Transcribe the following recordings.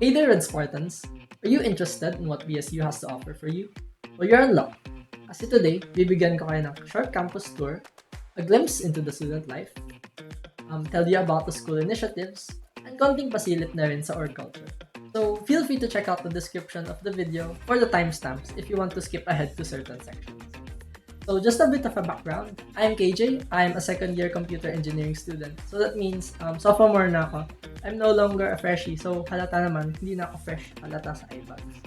Hey there, Red Spartans! Are you interested in what BSU has to offer for you? Well, you're in luck. Kasi today, bibigyan ko kayo ng short campus tour, a glimpse into the student life, tell you about the school initiatives, and konting pasilip na rin sa org culture. So feel free to check out the description of the video for the timestamps if you want to skip ahead to certain sections. So just a bit of a background, I'm KJ, I'm a second year computer engineering student. So that means sophomore na ako. I'm no longer a freshie, so halata naman, hindi na ako fresh, halata sa iBags.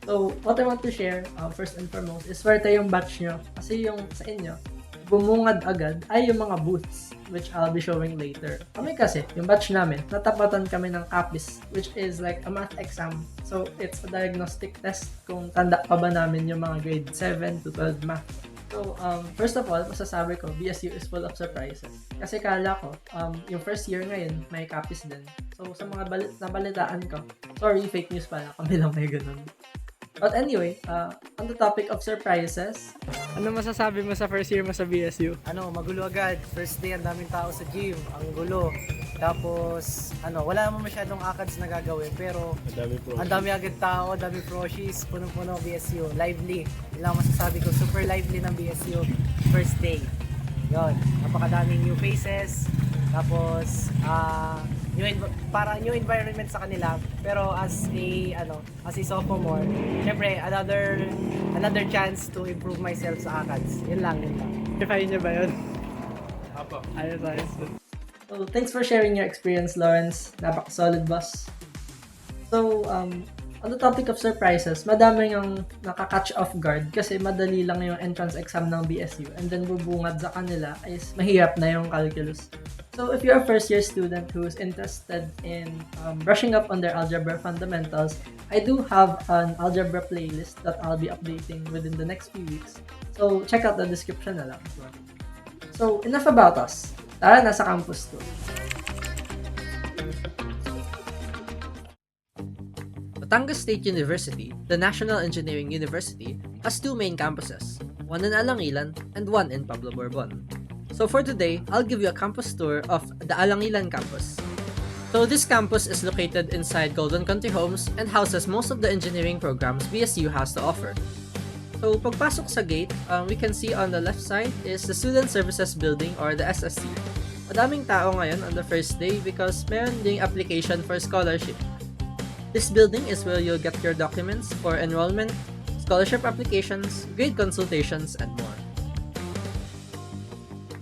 So what I want to share, first and foremost, is swerte yung batch nyo. Kasi yung sa inyo, bumungad agad ay yung mga booths, which I'll be showing later. Kami kasi, yung batch namin, natapatan kami ng APIS, which is like a math exam. So it's a diagnostic test kung tanda pa ba namin yung mga grade 7 to 12 math. So, first of all, masasabi ko, BSU is full of surprises. Kasi kala ko, yung first year ngayon, may copies din. So, sa mga nabalitaan ko, sorry, fake news pala, kami lang may ganun. But anyway, on the topic of surprises, Ano masasabi mo sa first year mo sa BSU? Magulo agad. First day, ang daming tao sa gym. Ang gulo. Tapos, wala naman masyadong ACADS na gagawin. Pero, ang dami agad tao, dami proshies, punong-puno BSU. Lively. Yun lang masasabi ko. Super lively ng BSU. First day. Yun. Napakadaming new faces. Tapos, para new environment sa kanila. Pero as a sophomore, syempre, another chance to improve myself sa ACADS. Yun lang. Define niya ba yun? Apo. Ayos. so thanks for sharing your experience, Lawrence. Napaka-solid boss. So, on the topic of surprises, madami yung nakaka-catch off guard kasi madali lang yung entrance exam ng BSU and then bubungad sa kanila is mahirap na yung calculus. So if you're a first year student who's interested in brushing up on their algebra fundamentals, I do have an algebra playlist that I'll be updating within the next few weeks. So check out the description na lang. So enough about us. Tara, nasa campus tour. Batangas State University, the National Engineering University, has two main campuses, one in Alangilan and one in Pablo Borbon. So for today, I'll give you a campus tour of the Alangilan campus. So this campus is located inside Golden Country Homes and houses most of the engineering programs BSU has to offer. So pagpasok sa gate, we can see on the left side is the Student Services Building or the SSC. Madaming tao ngayon on the first day because meron ding application for scholarship. This building is where you'll get your documents for enrollment, scholarship applications, grade consultations, and more.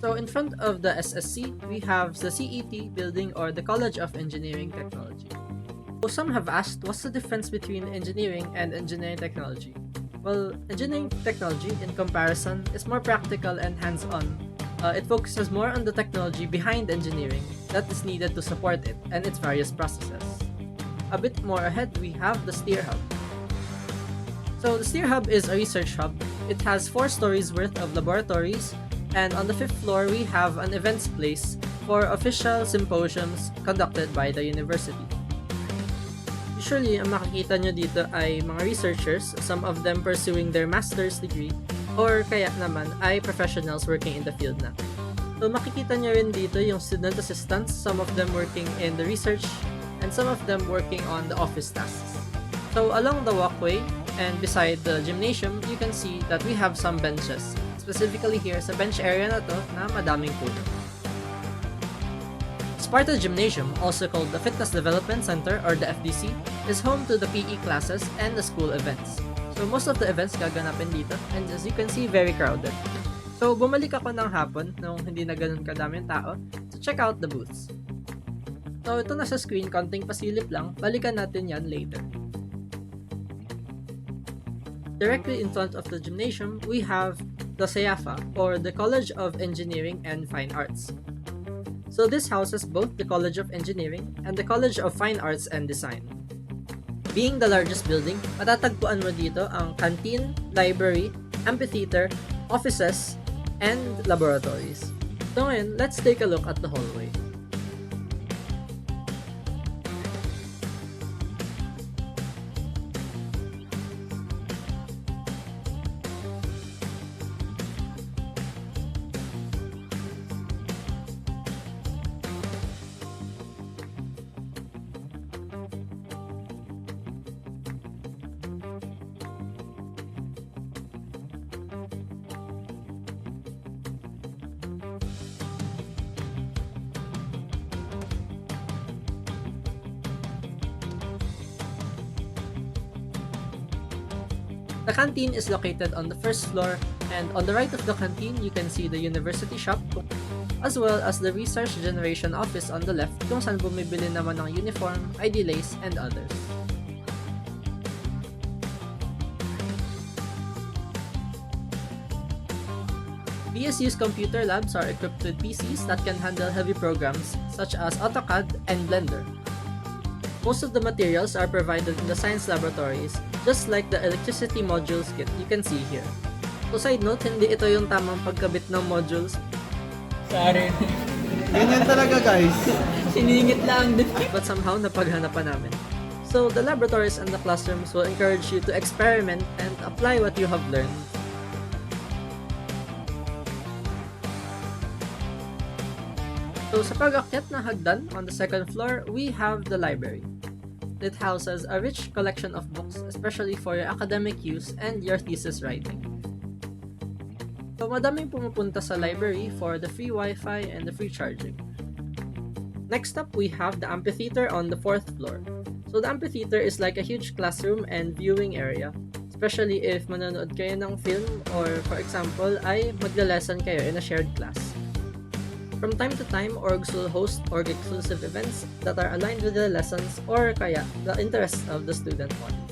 So in front of the SSC, we have the CET building or the College of Engineering Technology. So some have asked what's the difference between engineering and engineering technology. Well, engineering technology in comparison is more practical and hands-on. It focuses more on the technology behind engineering that is needed to support it and its various processes. A bit more ahead, we have the Steer Hub. So the Steer Hub is a research hub. It has 4 stories worth of laboratories, and on the 5th floor, we have an events place for official symposiums conducted by the university. Usually, ang makikita nyo dito ay mga researchers, some of them pursuing their master's degree, or kaya naman ay professionals working in the field na. So makikita nyo rin dito yung student assistants, some of them working in the research, and some of them working on the office tasks. So along the walkway and beside the gymnasium, you can see that we have some benches. Specifically here sa bench area na to na madaming puno. Sparta Gymnasium, also called the Fitness Development Center or the FDC, is home to the PE classes and the school events. So most of the events gaganapin dito and as you can see, very crowded. So bumalik ako ng hapon nung hindi na ganun kadaming tao to check out the booths. So ito na sa screen, konting pasilip lang, balikan natin yan later. Directly in front of the gymnasium, we have the CEAFA, or the College of Engineering and Fine Arts. So this houses both the College of Engineering and the College of Fine Arts and Design. Being the largest building, matatagpuan mo dito ang canteen, library, amphitheater, offices, and laboratories. So ngayon, let's take a look at the hallway. The canteen is located on the first floor, and on the right of the canteen, you can see the university shop, as well as the research generation office on the left kung saan bumibili naman ng uniform, ID lace, and others. BSU's computer labs are equipped with PCs that can handle heavy programs such as AutoCAD and Blender. Most of the materials are provided in the science laboratories, just like the electricity modules kit you can see here. So side note, hindi ito yung tamang pagkabit ng modules. Sorry. Ganyan talaga guys. Siningit lang din. But somehow, napaghanapan namin. So the laboratories and the classrooms will encourage you to experiment and apply what you have learned. So sa pag-akyat ng hagdan on the second floor, we have the library. It houses a rich collection of books, especially for your academic use and your thesis writing. So madaming pumupunta sa library for the free Wi-Fi and the free charging. Next up, we have the amphitheater on the fourth floor. So the amphitheater is like a huge classroom and viewing area, especially if manonood kayo ng film or for example ay magla-lesson kayo in a shared class. From time to time, orgs will host org-exclusive events that are aligned with the lessons or kaya the interests of the student body.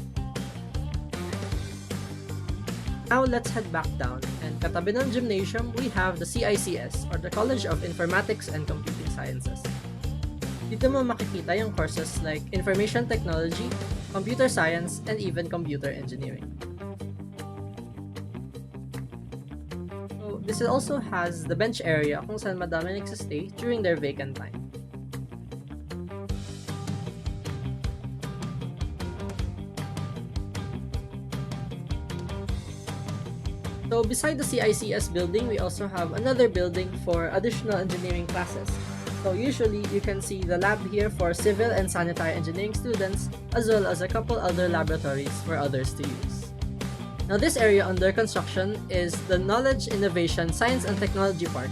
Now let's head back down, and katabi ng gymnasium, we have the CICS or the College of Informatics and Computing Sciences. Dito mo makikita yung courses like Information Technology, Computer Science, and even Computer Engineering. This also has the bench area kung saan madami nagsistay during their vacant time. So beside the CICS building, we also have another building for additional engineering classes. So usually, you can see the lab here for civil and sanitary engineering students, as well as a couple other laboratories for others to use. Now this area under construction is the Knowledge, Innovation, Science and Technology Park.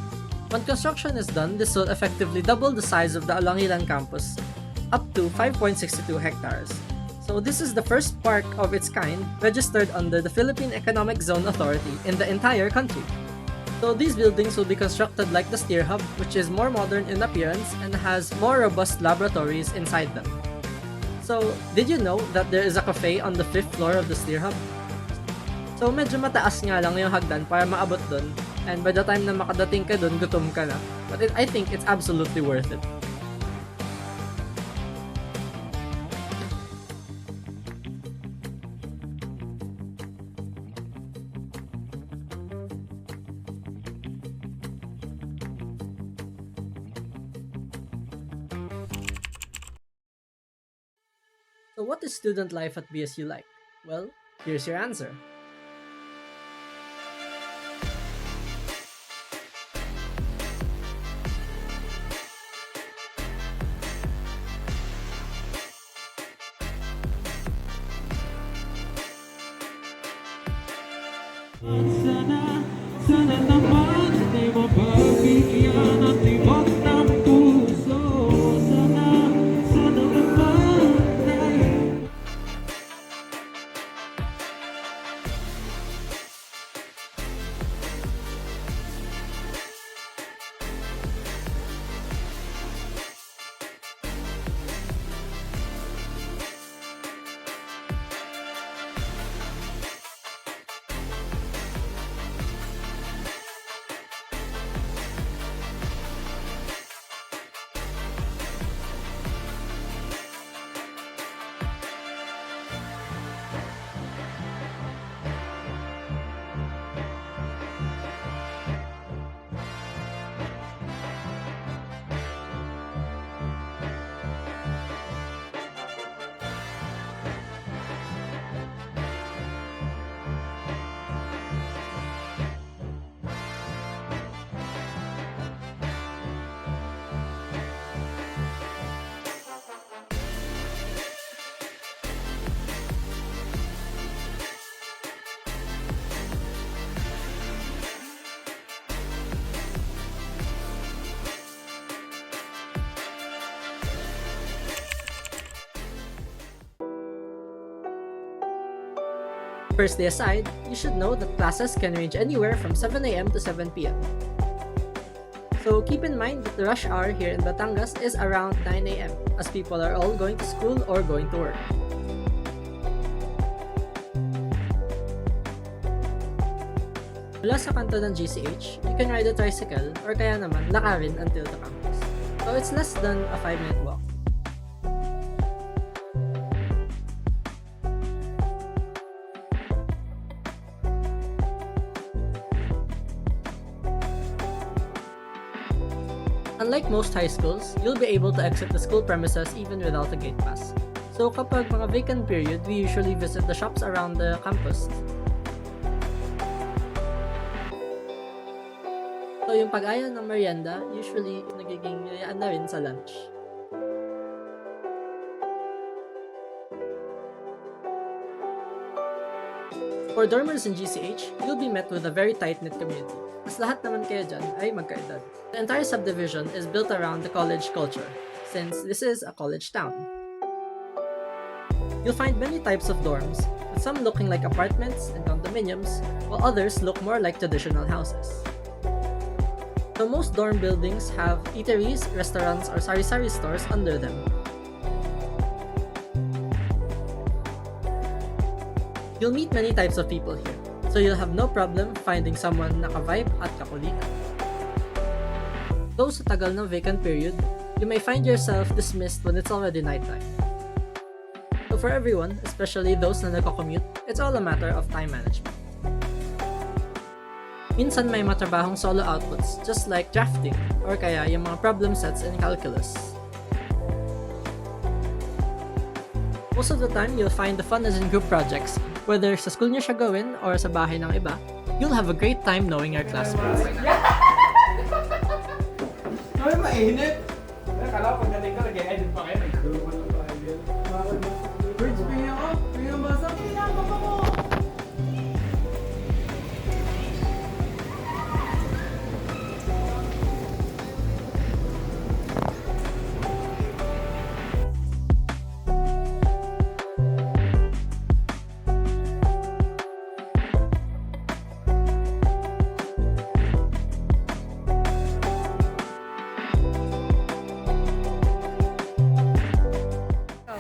When construction is done, this will effectively double the size of the Alangilan campus, up to 5.62 hectares. So this is the first park of its kind registered under the Philippine Economic Zone Authority in the entire country. So these buildings will be constructed like the Steer Hub, which is more modern in appearance and has more robust laboratories inside them. So did you know that there is a cafe on the 5th floor of the Steer Hub? So medyo mataas nga lang yung hagdan para maabot dun, and by the time na makadating ka dun, gutom ka na. But I think it's absolutely worth it. So what is student life at BSU like? Well, here's your answer. Sana naman di mapabigyan ang tibok ng puso. Sana naman ay First day aside, you should know that classes can range anywhere from 7 a.m. to 7 p.m. So keep in mind that the rush hour here in Batangas is around 9 a.m. as people are all going to school or going to work. Mula sa kanto ng GCH, you can ride a tricycle or kaya naman lakarin until the campus. So it's less than a 5-minute walk. Unlike most high schools, you'll be able to exit the school premises even without a gate pass. So kapag mga vacant period, we usually visit the shops around the campus. So yung pag-aya ng merienda, usually nagiging yayaan na rin sa lunch. For dormers in GCH, you'll be met with a very tight-knit community, as lahat naman kayo dyan ay magkaedad. The entire subdivision is built around the college culture, since this is a college town. You'll find many types of dorms, with some looking like apartments and condominiums, while others look more like traditional houses. So most dorm buildings have eateries, restaurants, or sari-sari stores under them. You'll meet many types of people here, so you'll have no problem finding someone naka-vibe at kakulitan. Though sa tagal ng vacant period, you may find yourself dismissed when it's already nighttime. So for everyone, especially those na nagko-commute, it's all a matter of time management. Minsan may matrabahong solo outputs just like drafting or kaya yung mga problem sets in calculus. Most of the time, you'll find the fun is in group projects, whether sa school niyo siya gawin or sa bahay ng iba. You'll have a great time knowing your classmates. Ay, mainit! Kala ko pagdating ko, nag-edit pa kayo, nag-group mo lang tayo. Birds, pingin ako! Pingin ang basa! Pingin ang basa mo!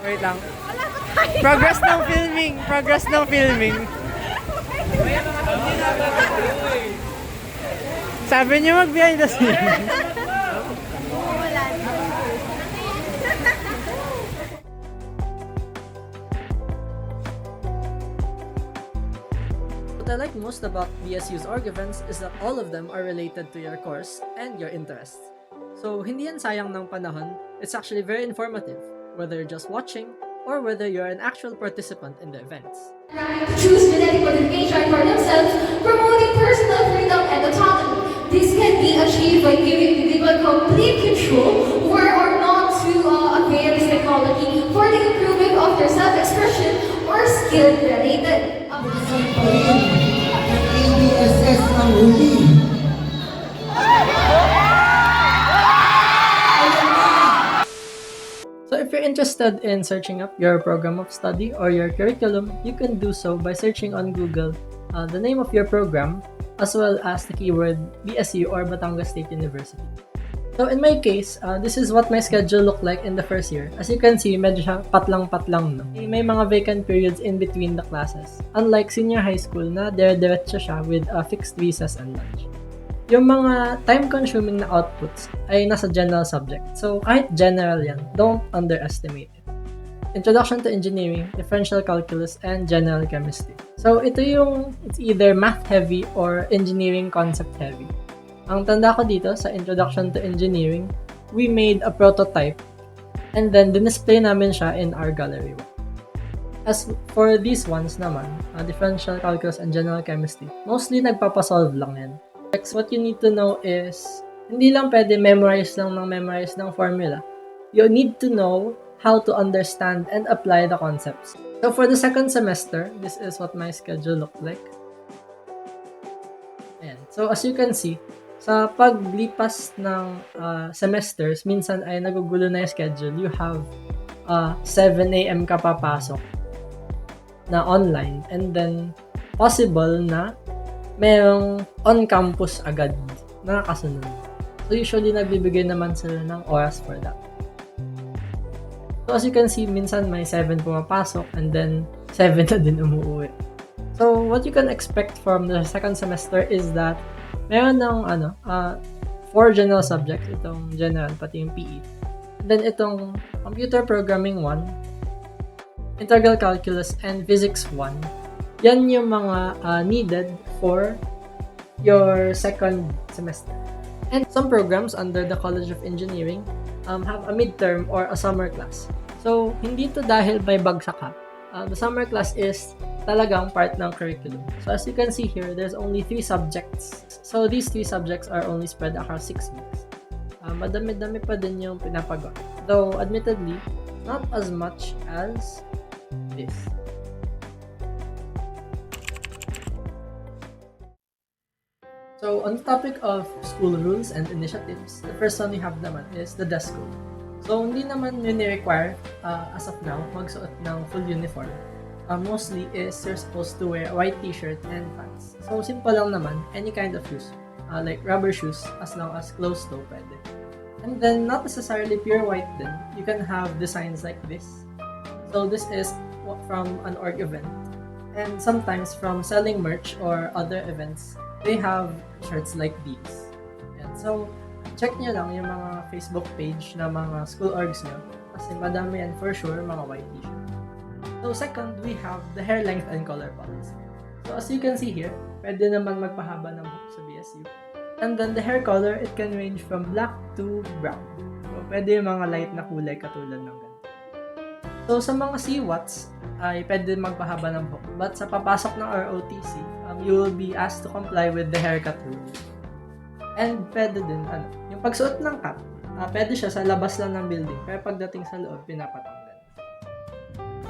Wait lang. Progress ng filming. Progress ng filming. Sabi niyo mag behind the scenes. What I like most about BSU's org events is that all of them are related to your course and your interests. So hindi yan sayang ng panahon, it's actually very informative, whether you're just watching or whether you're an actual participant in the events. Choose genetic modification for themselves, promoting personal freedom and autonomy. This can be achieved by giving individual complete control over or not to avail this technology for the improvement of their self-expression or skill-related. ABSS ang huli. So if you're interested in searching up your program of study or your curriculum, you can do so by searching on Google the name of your program as well as the keyword BSU or Batangas State University. So in my case, this is what my schedule looked like in the first year. As you can see, medyo siya patlang-patlang, no? May mga vacant periods in between the classes. Unlike senior high school na dire-diretso siya with a fixed recess and lunch. Yung mga time-consuming na outputs ay nasa general subject. So kahit general yan, don't underestimate it. Introduction to Engineering, Differential Calculus, and General Chemistry. So ito it's either math-heavy or engineering concept-heavy. Ang tanda ko dito sa Introduction to Engineering, we made a prototype and then dinisplay namin siya in our gallery. As for these ones naman, Differential Calculus and General Chemistry, mostly nagpapasolve lang yan. What you need to know is, hindi lang pwede memorize ng formula. You need to know how to understand and apply the concepts. So for the second semester, this is what my schedule looked like. Ayan. So as you can see, sa paglipas ng semesters, minsan ay nagugulo na yung schedule. You have 7 a.m. ka papasok na online and then possible na merong on-campus agad na kasunod. So usually nagbibigay naman sila ng oras for that. So as you can see, minsan may 7 pumapasok and then 7 na din umuwi. So what you can expect from the second semester is that meron ng 4 general subjects, itong general pati yung PE. Then itong computer programming 1, integral calculus, and physics 1. Yan yung mga needed for your second semester. And some programs under the College of Engineering have a midterm or a summer class. So, hindi to dahil may bagsak ha. The summer class is talagang part ng curriculum. So, as you can see here, there's only 3 subjects. So, these 3 subjects are only spread across 6 weeks. Madami-dami pa din yung pinapagawa. Though, admittedly, not as much as this. So, on the topic of school rules and initiatives, the first one we have naman is the dress code. So, hindi naman yun ni-require, as of now, magsuot ng full uniform. Mostly is you're supposed to wear a white t-shirt and pants. So, simple lang naman, any kind of shoes. Like rubber shoes, as long as closed-toe pwede. And then, not necessarily pure white din. You can have designs like this. So, this is from an org event. And sometimes from selling merch or other events, they have shirts like these. And so, check nyo lang yung mga Facebook page na mga school orgs nyo kasi madami yan for sure, mga white t-shirt. So, second, we have the hair length and color policy. So, as you can see here, pwede naman magpahaba ng buhok sa BSU. And then, the hair color, it can range from black to brown. So, pwede yung mga light na kulay katulad ng ganito. So, sa mga CWATs, ay pwede magpahaba ng buhok. But sa papasok ng ROTC, you will be asked to comply with the haircut rule. And pwede din, yung pagsuot ng cap, pwede siya sa labas lang ng building, pero pagdating sa loob, pinapatanggal.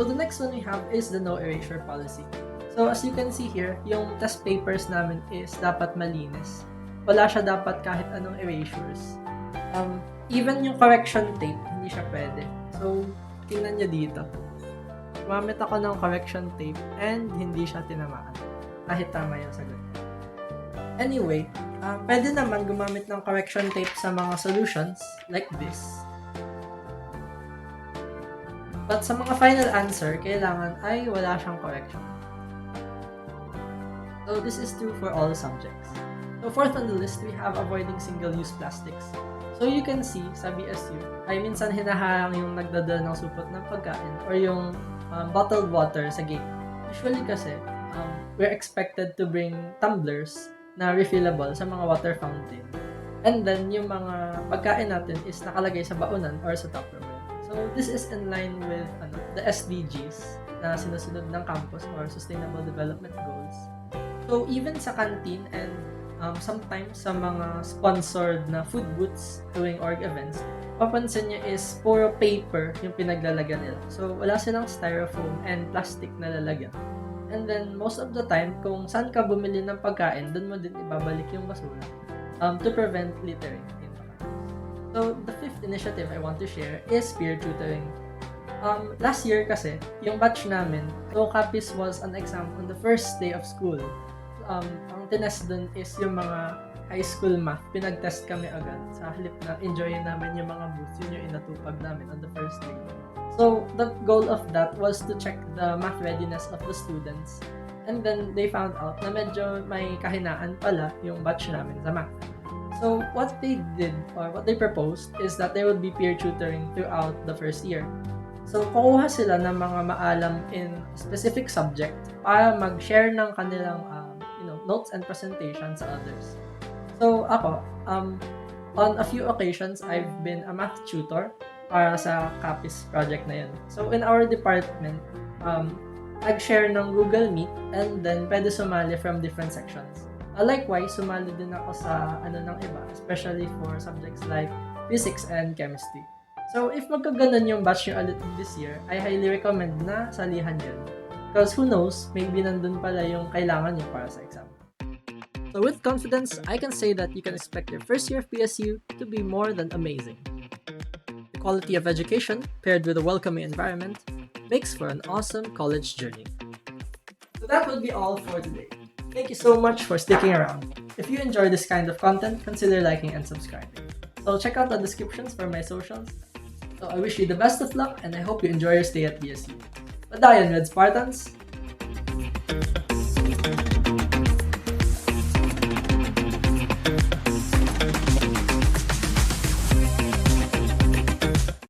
So the next one we have is the no erasure policy. So as you can see here, yung test papers namin is dapat malinis. Wala siya dapat kahit anong erasures. Even yung correction tape, hindi siya pwede. So, tingnan nyo dito. Gumamit ako ng correction tape and hindi siya tinamaan. Kahit tama yung sagot. Anyway, pwede naman gumamit ng correction tape sa mga solutions like this. But sa mga final answer, kailangan ay wala siyang correction. So this is true for all subjects. So fourth on the list, we have avoiding single-use plastics. So you can see sa BSU, ay minsan hinaharang yung nagdadala ng supot ng pagkain or yung bottled water sa gate. Usually kasi, we're expected to bring tumblers na refillable sa mga water fountain. And then, yung mga pagkain natin is nakalagay sa baunan or sa Tupperware. So, this is in line with the SDGs na sinusunod ng campus or Sustainable Development Goals. So, even sa canteen and sometimes sa mga sponsored na food booths doing org events, papansin niyo is puro paper yung pinaglalagyan nila. So, wala silang styrofoam and plastic na lalagyan. And then, most of the time, kung saan ka bumili ng pagkain, dun mo din ibabalik yung basura to prevent littering in the campus. So, the fifth initiative I want to share is peer tutoring. Last year kasi, yung batch namin, so Capis was an exam on the first day of school. Ang tinest dun is yung mga high school math. Pinag-test kami agad. Sa halip na enjoyin namin yung mga booths, yun yung inatupag namin on the first day. So, the goal of that was to check the math readiness of the students. And then, they found out na medyo may kahinaan pala yung batch namin sa math. So, what they did, or what they proposed, is that there would be peer tutoring throughout the first year. So, kukuha sila ng mga maalam in specific subject para mag-share ng kanilang notes and presentations sa others. So, ako, on a few occasions, I've been a math tutor para sa Capis project na yun. So, in our department, nag-share ng Google Meet and then pwede sumali from different sections. Likewise, sumali din ako sa ng iba, especially for subjects like physics and chemistry. So, if magkaganon yung batch nyo ulit this year, I highly recommend na salihan yun. Because who knows, maybe nandun pala yung kailangan nyo para sa exam. So, with confidence, I can say that you can expect your first year of BSU to be more than amazing. The quality of education, paired with a welcoming environment, makes for an awesome college journey. So that would be all for today. Thank you so much for sticking around. If you enjoy this kind of content, consider liking and subscribing. So check out the descriptions for my socials. So I wish you the best of luck and I hope you enjoy your stay at BSU. Padayon, Red Spartans!